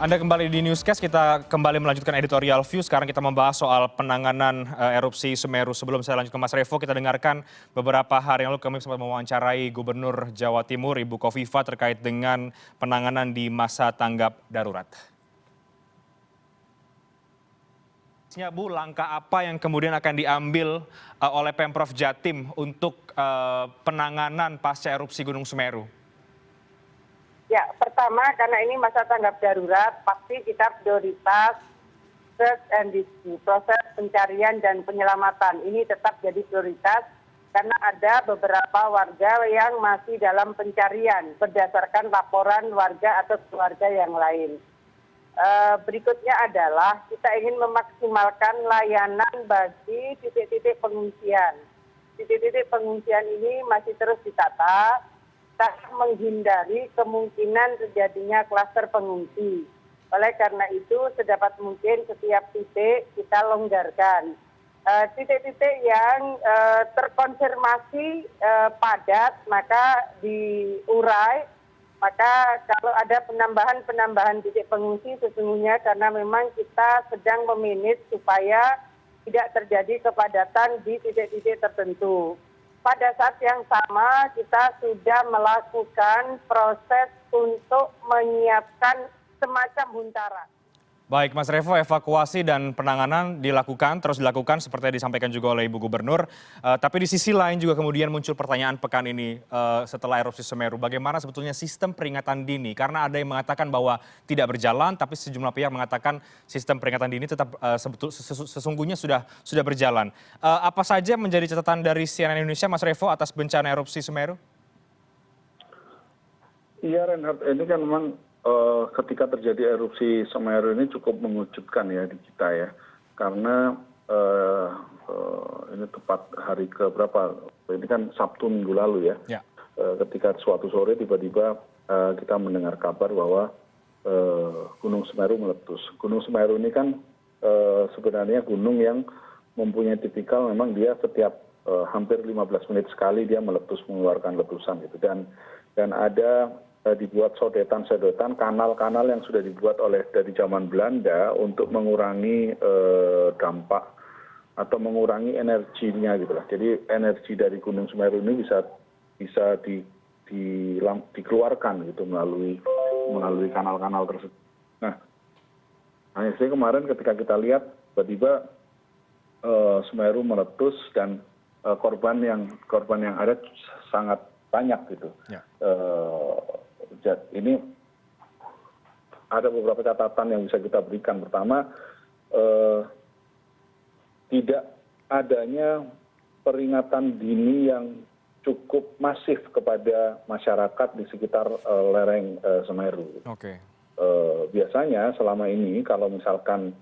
Anda kembali di Newscast, kita kembali melanjutkan editorial view. Sekarang kita membahas soal penanganan erupsi Semeru. Sebelum saya lanjut ke Mas Revo, kita dengarkan beberapa hari yang lalu kami sempat mewawancarai Gubernur Jawa Timur, Ibu Kofifa, terkait dengan penanganan di masa tanggap darurat. Bu, langkah apa yang kemudian akan diambil oleh Pemprov Jatim untuk penanganan pasca erupsi Gunung Semeru? Ya, pertama karena ini masa tanggap darurat, pasti kita prioritas search and rescue, proses pencarian dan penyelamatan. Ini tetap jadi prioritas karena ada beberapa warga yang masih dalam pencarian berdasarkan laporan warga atau keluarga yang lain. Berikutnya adalah kita ingin memaksimalkan layanan bagi titik-titik pengungsian. Titik-titik pengungsian ini masih terus ditata, menghindari kemungkinan terjadinya klaster pengungsi. Oleh karena itu, sedapat mungkin setiap titik kita longgarkan. Titik-titik yang terkonfirmasi padat, maka diurai. Maka kalau ada penambahan titik pengungsi sesungguhnya karena memang kita sedang memanage supaya tidak terjadi kepadatan di titik-titik tertentu. Pada saat yang sama kita sudah melakukan proses untuk menyiapkan semacam huntara. Baik, Mas Revo, evakuasi dan penanganan terus dilakukan seperti yang disampaikan juga oleh Ibu Gubernur. Tapi di sisi lain juga kemudian muncul pertanyaan pekan ini setelah erupsi Semeru. Bagaimana sebetulnya sistem peringatan dini? Karena ada yang mengatakan bahwa tidak berjalan, tapi sejumlah pihak mengatakan sistem peringatan dini tetap sesungguhnya sudah berjalan. Apa saja menjadi catatan dari CNN Indonesia, Mas Revo, atas bencana erupsi Semeru? Iya, Reinhardt, ini kan memang ketika terjadi erupsi Semeru ini cukup mengejutkan ya di kita ya, karena ini tepat hari ke berapa? Ini kan Sabtu minggu lalu ya. Ketika suatu sore tiba-tiba kita mendengar kabar bahwa Gunung Semeru meletus. Gunung Semeru ini kan sebenarnya gunung yang mempunyai tipikal memang dia setiap hampir 15 menit sekali dia meletus mengeluarkan letusan gitu, dan ada dibuat sodetan kanal-kanal yang sudah dibuat dari zaman Belanda untuk mengurangi dampak atau mengurangi energinya gitu lah. Jadi energi dari Gunung Semeru ini bisa dikeluarkan gitu melalui kanal-kanal tersebut. Nah, saya kemarin ketika kita lihat tiba-tiba Semeru meletus dan korban yang ada sangat banyak gitu. Ini ada beberapa catatan yang bisa kita berikan. Pertama, tidak adanya peringatan dini yang cukup masif kepada masyarakat di sekitar lereng Semeru. Biasanya selama ini kalau misalkan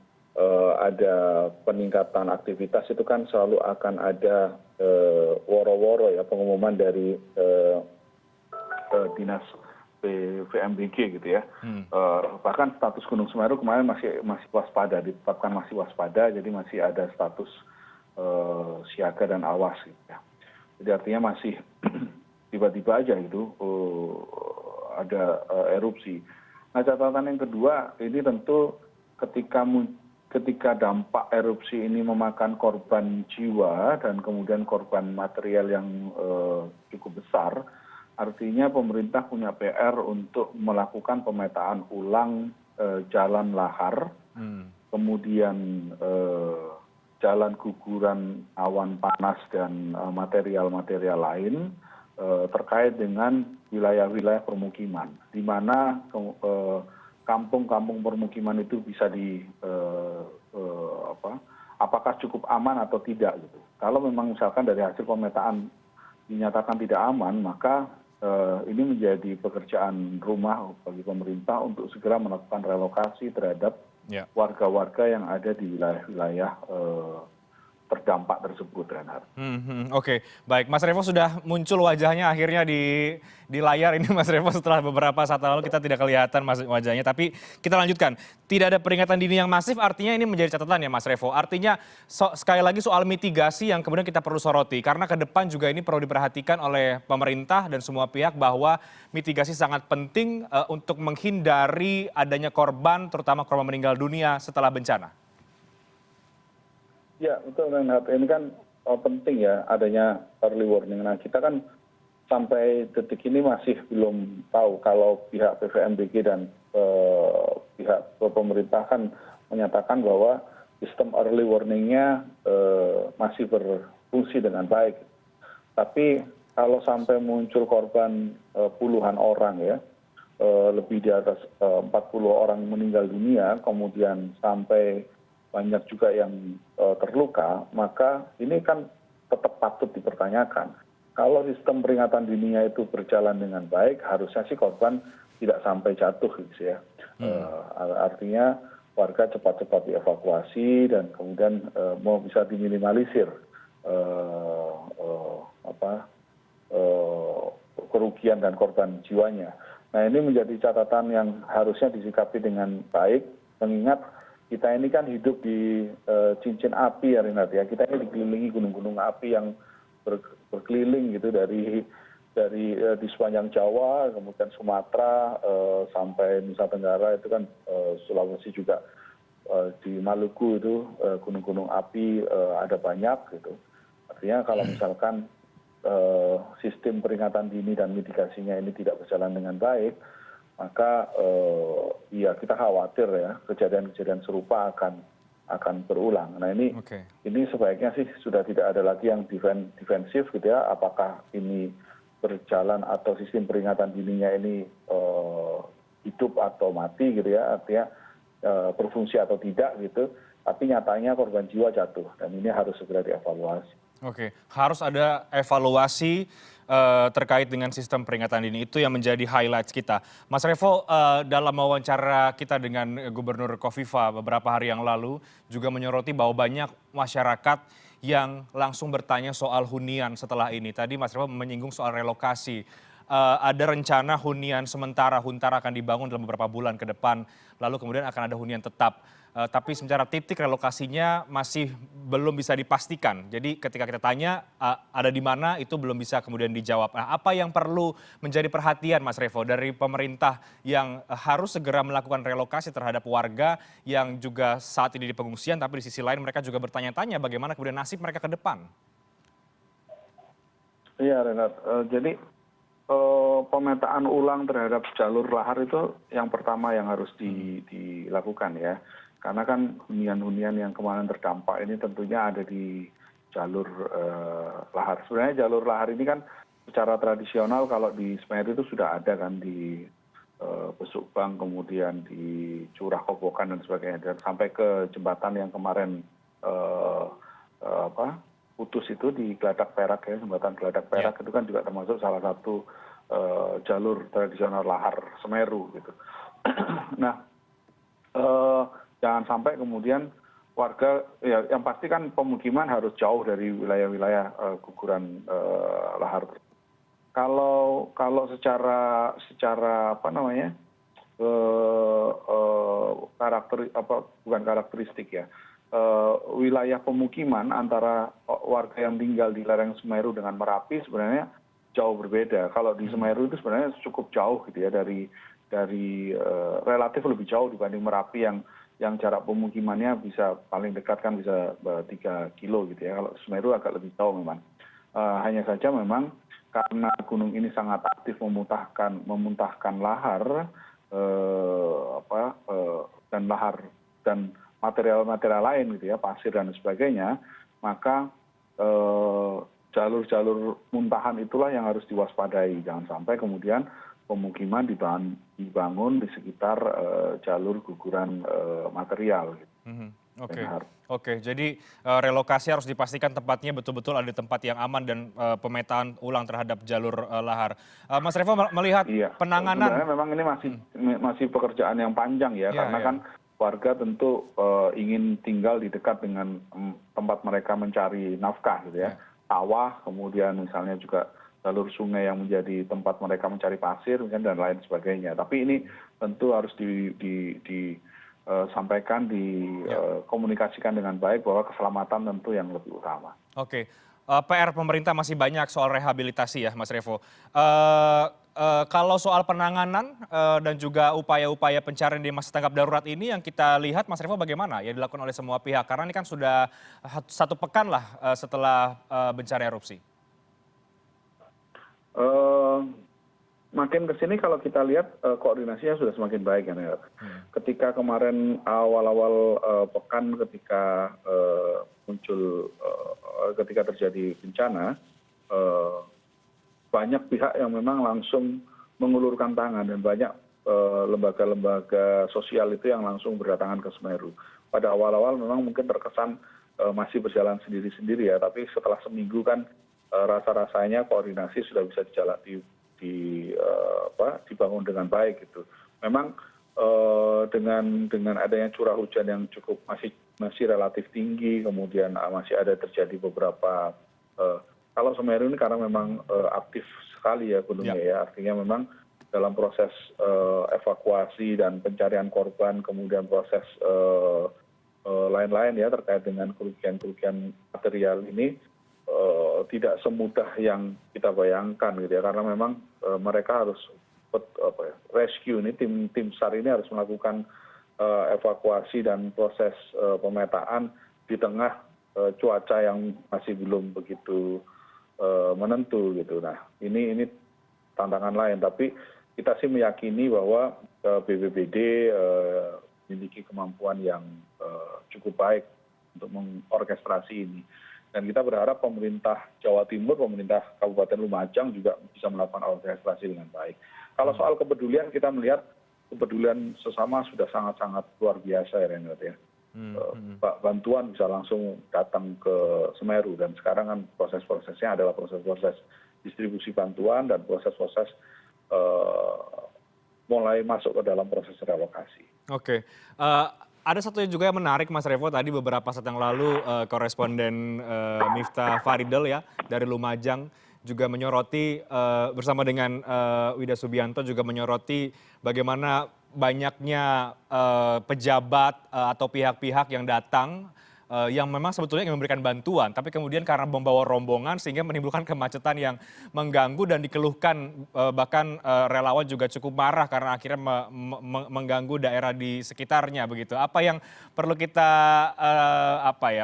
ada peningkatan aktivitas itu kan selalu akan ada woro-woro ya, pengumuman dari dinas PVMBG gitu ya. Bahkan status Gunung Semeru kemarin masih waspada, ditetapkan masih waspada, jadi masih ada status siaga dan awas gitu ya. Jadi artinya masih tiba-tiba aja gitu ada erupsi. Nah, catatan yang kedua ini tentu ketika dampak erupsi ini memakan korban jiwa dan kemudian korban material yang cukup besar, artinya pemerintah punya PR untuk melakukan pemetaan ulang jalan lahar, kemudian jalan guguran awan panas dan material-material lain terkait dengan wilayah-wilayah permukiman, di mana kampung-kampung permukiman itu bisa apakah cukup aman atau tidak gitu. Kalau memang misalkan dari hasil pemetaan dinyatakan tidak aman, maka ini menjadi pekerjaan rumah bagi pemerintah untuk segera melakukan relokasi terhadap warga-warga yang ada di wilayah-wilayah terdampak tersebut, Reinhardt. Oke, baik. Mas Revo sudah muncul wajahnya akhirnya di layar ini, Mas Revo, setelah beberapa saat lalu kita tidak kelihatan wajahnya. Tapi kita lanjutkan. Tidak ada peringatan dini yang masif, artinya ini menjadi catatan ya, Mas Revo. Artinya sekali lagi soal mitigasi yang kemudian kita perlu soroti. Karena ke depan juga ini perlu diperhatikan oleh pemerintah dan semua pihak bahwa mitigasi sangat penting untuk menghindari adanya korban, terutama korban meninggal dunia setelah bencana. Ya, betul, Renhat. Ini kan penting ya adanya early warning. Nah, kita kan sampai detik ini masih belum tahu kalau pihak PVMBG dan pihak pemerintah kan menyatakan bahwa sistem early warning-nya masih berfungsi dengan baik. Tapi kalau sampai muncul korban puluhan orang ya, lebih di atas 40 orang meninggal dunia, kemudian sampai banyak juga yang terluka, maka ini kan tetap patut dipertanyakan. Kalau sistem peringatan dininya itu berjalan dengan baik, harusnya sih korban tidak sampai jatuh gitu ya. Artinya warga cepat-cepat dievakuasi dan kemudian mau bisa diminimalisir kerugian dan korban jiwanya. Nah, ini menjadi catatan yang harusnya disikapi dengan baik, mengingat kita ini kan hidup di cincin api ya, Renat ya. Kita ini dikelilingi gunung-gunung api yang berkeliling gitu dari di sepanjang Jawa, kemudian Sumatera sampai Nusa Tenggara, itu kan Sulawesi juga, di Maluku itu gunung-gunung api ada banyak gitu. Artinya kalau misalkan sistem peringatan dini dan mitigasinya ini tidak berjalan dengan baik, maka ya kita khawatir ya kejadian-kejadian serupa akan berulang. Nah, ini sebaiknya sih sudah tidak ada lagi yang defensif gitu ya. Apakah ini berjalan atau sistem peringatan dininya ini hidup atau mati gitu ya, artinya berfungsi atau tidak gitu. Tapi nyatanya korban jiwa jatuh dan ini harus segera dievaluasi. Oke, harus ada evaluasi terkait dengan sistem peringatan dini, itu yang menjadi highlights kita. Mas Revo, dalam wawancara kita dengan Gubernur Kofifa beberapa hari yang lalu juga menyoroti bahwa banyak masyarakat yang langsung bertanya soal hunian setelah ini. Tadi Mas Revo menyinggung soal relokasi. Ada rencana hunian sementara, Huntara akan dibangun dalam beberapa bulan ke depan, lalu kemudian akan ada hunian tetap. Tapi secara titik relokasinya masih belum bisa dipastikan. Jadi ketika kita tanya ada di mana, itu belum bisa kemudian dijawab. Nah, apa yang perlu menjadi perhatian, Mas Revo, dari pemerintah yang harus segera melakukan relokasi terhadap warga yang juga saat ini di pengungsian, tapi di sisi lain mereka juga bertanya-tanya bagaimana kemudian nasib mereka ke depan? Iya, Renat. Jadi pemetaan ulang terhadap jalur lahar itu yang pertama yang harus dilakukan ya. Karena kan hunian-hunian yang kemarin terdampak ini tentunya ada di jalur lahar. Sebenarnya jalur lahar ini kan secara tradisional kalau di Semeru itu sudah ada kan, di Besukbang, kemudian di Curah Kobokan dan sebagainya, dan sampai ke jembatan yang kemarin putus itu di Geladak Perak ya, jembatan Geladak Perak itu kan juga termasuk salah satu jalur tradisional lahar Semeru gitu. Nah, jangan sampai kemudian warga, ya yang pasti kan pemukiman harus jauh dari wilayah-wilayah guguran lahar. Kalau secara bukan karakteristik ya, wilayah pemukiman antara warga yang tinggal di lereng Semeru dengan Merapi sebenarnya jauh berbeda. Kalau di Semeru itu sebenarnya cukup jauh gitu ya, dari relatif lebih jauh dibanding Merapi yang jarak pemukimannya bisa paling dekat kan bisa 3 kilo gitu ya. Kalau Semeru agak lebih jauh memang. Hanya saja memang karena gunung ini sangat aktif memuntahkan lahar dan lahar dan material-material lain gitu ya, pasir dan sebagainya, maka jalur-jalur muntahan itulah yang harus diwaspadai. Jangan sampai kemudian pemukiman dibangun di sekitar jalur guguran material. Oke, jadi relokasi harus dipastikan tempatnya betul-betul ada di tempat yang aman dan pemetaan ulang terhadap jalur lahar. Mas Revo melihat penanganan. Sebenarnya memang ini masih pekerjaan yang panjang ya, karena kan warga tentu ingin tinggal di dekat dengan tempat mereka mencari nafkah gitu ya. Sawah, kemudian misalnya juga jalur sungai yang menjadi tempat mereka mencari pasir dan lain sebagainya. Tapi ini tentu harus disampaikan, dikomunikasikan dengan baik bahwa keselamatan tentu yang lebih utama. Oke, PR pemerintah masih banyak soal rehabilitasi ya, Mas Revo. Kalau soal penanganan dan juga upaya-upaya pencarian di masa tanggap darurat ini yang kita lihat, Mas Revo, bagaimana yang dilakukan oleh semua pihak? Karena ini kan sudah 1 pekan lah setelah bencana erupsi. Makin ke sini kalau kita lihat koordinasinya sudah semakin baik ya. Ketika kemarin awal-awal pekan ketika muncul ketika terjadi bencana, banyak pihak yang memang langsung mengulurkan tangan dan banyak lembaga-lembaga sosial itu yang langsung berdatangan ke Semeru. Pada awal-awal memang mungkin terkesan masih berjalan sendiri-sendiri ya, tapi setelah seminggu kan rasa-rasanya koordinasi sudah bisa dibangun dengan baik gitu. Memang dengan adanya curah hujan yang cukup masih relatif tinggi, kemudian masih ada terjadi beberapa kalau Semeru ini karena memang aktif sekali ya gunungnya ya, artinya memang dalam proses evakuasi dan pencarian korban, kemudian proses lain-lain ya terkait dengan kerugian-kerugian material ini tidak semudah yang kita bayangkan gitu ya, karena memang mereka harus rescue ini, tim SAR ini harus melakukan evakuasi dan proses pemetaan di tengah cuaca yang masih belum begitu menentu gitu. Nah ini tantangan lain, tapi kita sih meyakini bahwa BPBD memiliki kemampuan yang cukup baik untuk mengorkestrasi ini. Dan kita berharap pemerintah Jawa Timur, pemerintah Kabupaten Lumajang juga bisa melakukan orkestrasi dengan baik. Kalau soal kepedulian, kita melihat kepedulian sesama sudah sangat-sangat luar biasa ya Renat ya. Bantuan bisa langsung datang ke Semeru, dan sekarang kan proses-prosesnya adalah proses-proses distribusi bantuan dan proses-proses mulai masuk ke dalam proses relokasi. Oke. Ada satu yang juga yang menarik, Mas Revo, tadi beberapa saat yang lalu koresponden Miftah Faridel ya dari Lumajang juga menyoroti bersama dengan Wida Subianto juga menyoroti bagaimana banyaknya pejabat atau pihak-pihak yang datang yang memang sebetulnya ingin memberikan bantuan, tapi kemudian karena membawa rombongan sehingga menimbulkan kemacetan yang mengganggu dan dikeluhkan, bahkan relawan juga cukup marah karena akhirnya mengganggu daerah di sekitarnya begitu. Apa yang perlu kita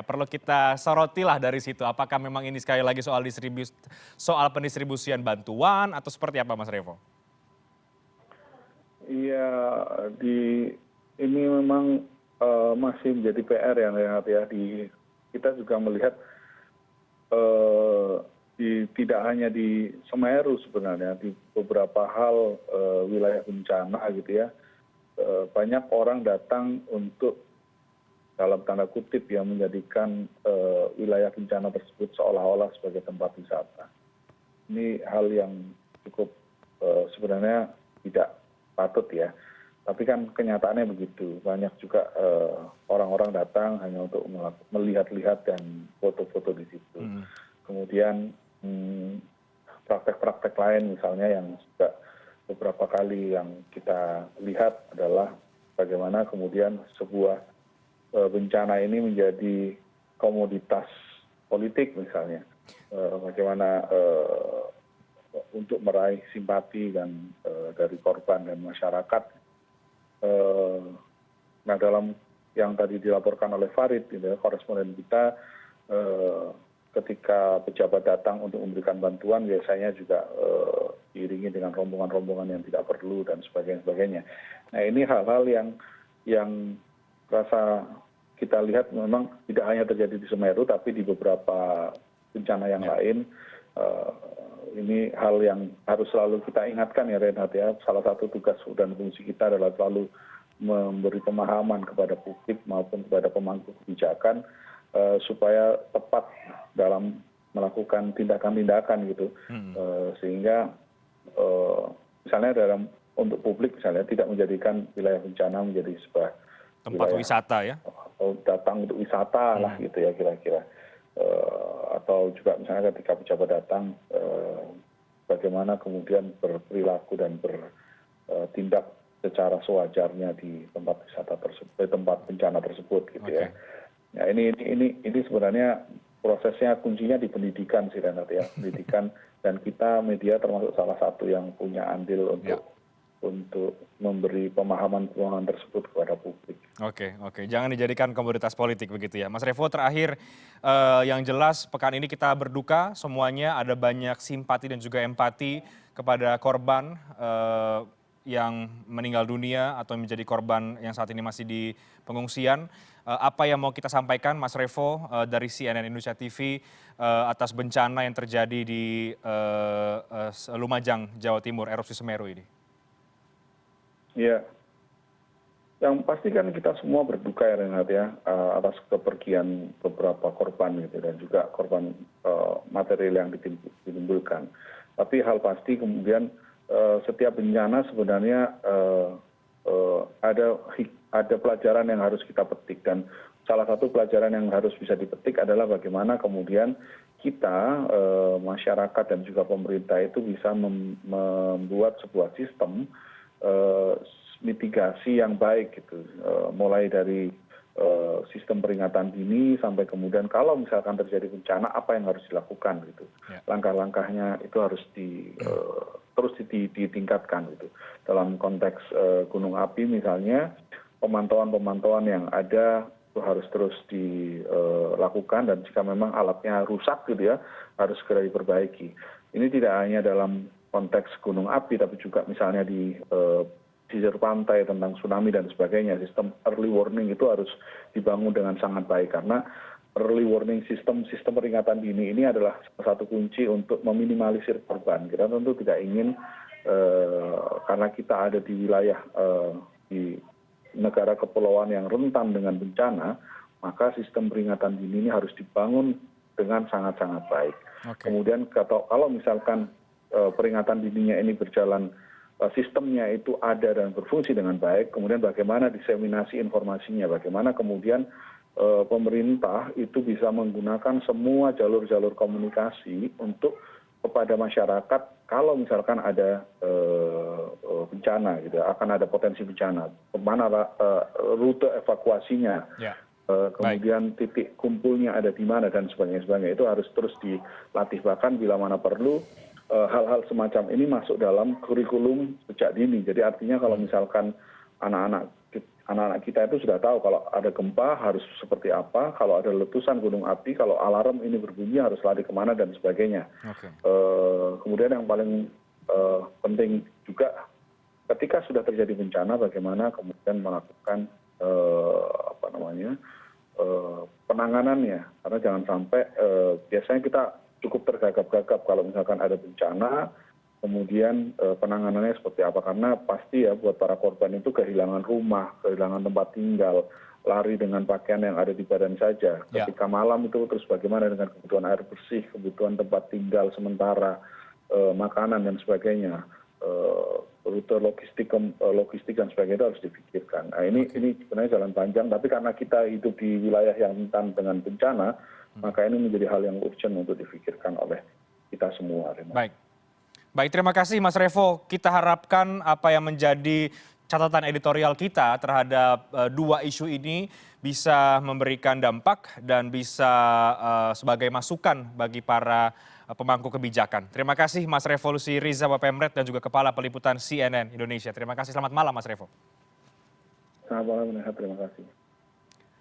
perlu kita sorotilah dari situ? Apakah memang ini sekali lagi soal pendistribusian bantuan atau seperti apa, Mas Revo? Iya, ini memang masih menjadi PR ya Renat ya. Kita juga melihat tidak hanya di Semeru sebenarnya, di beberapa hal wilayah bencana gitu ya, banyak orang datang untuk dalam tanda kutip ya menjadikan wilayah bencana tersebut seolah-olah sebagai tempat wisata. Ini hal yang cukup sebenarnya tidak patut ya. Tapi kan kenyataannya begitu, banyak juga orang-orang datang hanya untuk melihat-lihat dan foto-foto di situ. Kemudian praktek-praktek lain misalnya yang juga beberapa kali yang kita lihat adalah bagaimana kemudian sebuah bencana ini menjadi komoditas politik misalnya. Bagaimana untuk meraih simpati dan dari korban dan masyarakat. Nah dalam yang tadi dilaporkan oleh Farid, gitu ya, koresponden kita, ketika pejabat datang untuk memberikan bantuan biasanya juga diiringi dengan rombongan-rombongan yang tidak perlu dan sebagainya. Nah ini hal-hal yang rasa kita lihat memang tidak hanya terjadi di Semeru tapi di beberapa bencana yang lain. Ini hal yang harus selalu kita ingatkan ya Renat ya. Salah satu tugas dan fungsi kita adalah selalu memberi pemahaman kepada publik maupun kepada pemangku kebijakan supaya tepat dalam melakukan tindakan-tindakan gitu. Sehingga misalnya untuk publik misalnya tidak menjadikan wilayah bencana menjadi sebuah tempat wilayah, wisata ya? atau datang untuk wisata lah gitu ya kira-kira. Atau juga misalnya ketika pejabat datang, bagaimana kemudian berperilaku dan bertindak secara sewajarnya di tempat wisata tersebut, tempat bencana tersebut gitu ya. Ya ini sebenarnya prosesnya kuncinya di pendidikan sih Renat ya, pendidikan, dan kita media termasuk salah satu yang punya andil untuk memberi pemahaman tersebut kepada publik. Oke, jangan dijadikan komoditas politik begitu ya. Mas Revo, terakhir yang jelas pekan ini kita berduka semuanya, ada banyak simpati dan juga empati kepada korban yang meninggal dunia atau menjadi korban yang saat ini masih di pengungsian. Apa yang mau kita sampaikan Mas Revo dari CNN Indonesia TV atas bencana yang terjadi di Lumajang, Jawa Timur, erupsi Semeru ini? Ya, yang pasti kan kita semua berduka ya Renat ya, atas kepergian beberapa korban gitu dan juga korban material yang ditimbulkan. Tapi hal pasti kemudian setiap bencana sebenarnya ada pelajaran yang harus kita petik, dan salah satu pelajaran yang harus bisa dipetik adalah bagaimana kemudian kita, masyarakat dan juga pemerintah itu bisa membuat sebuah sistem mitigasi yang baik gitu, mulai dari sistem peringatan dini sampai kemudian kalau misalkan terjadi bencana apa yang harus dilakukan gitu, langkah-langkahnya itu harus terus ditingkatkan gitu. Dalam konteks gunung api misalnya, pemantauan yang ada itu harus terus dilakukan, dan jika memang alatnya rusak gitu ya harus segera diperbaiki. Ini tidak hanya dalam konteks gunung api, tapi juga misalnya di pesisir pantai tentang tsunami dan sebagainya. Sistem early warning itu harus dibangun dengan sangat baik, karena early warning sistem peringatan dini ini adalah salah satu kunci untuk meminimalisir korban. Kita tentu tidak ingin, karena kita ada di wilayah di negara kepulauan yang rentan dengan bencana, maka sistem peringatan dini ini harus dibangun dengan sangat-sangat baik. Kemudian kalau misalkan peringatan dininya ini berjalan, sistemnya itu ada dan berfungsi dengan baik, kemudian bagaimana diseminasi informasinya, bagaimana kemudian pemerintah itu bisa menggunakan semua jalur-jalur komunikasi untuk kepada masyarakat kalau misalkan ada bencana gitu, akan ada potensi bencana, kemana rute evakuasinya, kemudian titik kumpulnya ada di mana dan sebagainya. Itu harus terus dilatih, bahkan bila mana perlu hal-hal semacam ini masuk dalam kurikulum sejak dini. Jadi artinya kalau misalkan anak-anak kita itu sudah tahu kalau ada gempa harus seperti apa, kalau ada letusan gunung api, kalau alarm ini berbunyi harus lari kemana dan sebagainya. Kemudian yang paling penting juga ketika sudah terjadi bencana, bagaimana kemudian melakukan penanganannya, karena jangan sampai biasanya kita cukup tergagap-gagap kalau misalkan ada bencana, kemudian penanganannya seperti apa, karena pasti ya buat para korban itu kehilangan rumah, kehilangan tempat tinggal, lari dengan pakaian yang ada di badan saja. Ketika malam itu terus bagaimana dengan kebutuhan air bersih, kebutuhan tempat tinggal sementara, makanan dan sebagainya, rute logistik dan sebagainya itu harus dipikirkan. Nah, ini sebenarnya jalan panjang, tapi karena kita hidup di wilayah yang rentan dengan bencana, maka ini menjadi hal yang urgent untuk difikirkan oleh kita semua. Baik, terima kasih Mas Revo. Kita harapkan apa yang menjadi catatan editorial kita terhadap dua isu ini bisa memberikan dampak dan bisa sebagai masukan bagi para pemangku kebijakan. Terima kasih Mas Revo Lusiriza, Wapemret dan juga Kepala Peliputan CNN Indonesia. Terima kasih, selamat malam Mas Revo. Selamat malam, terima kasih.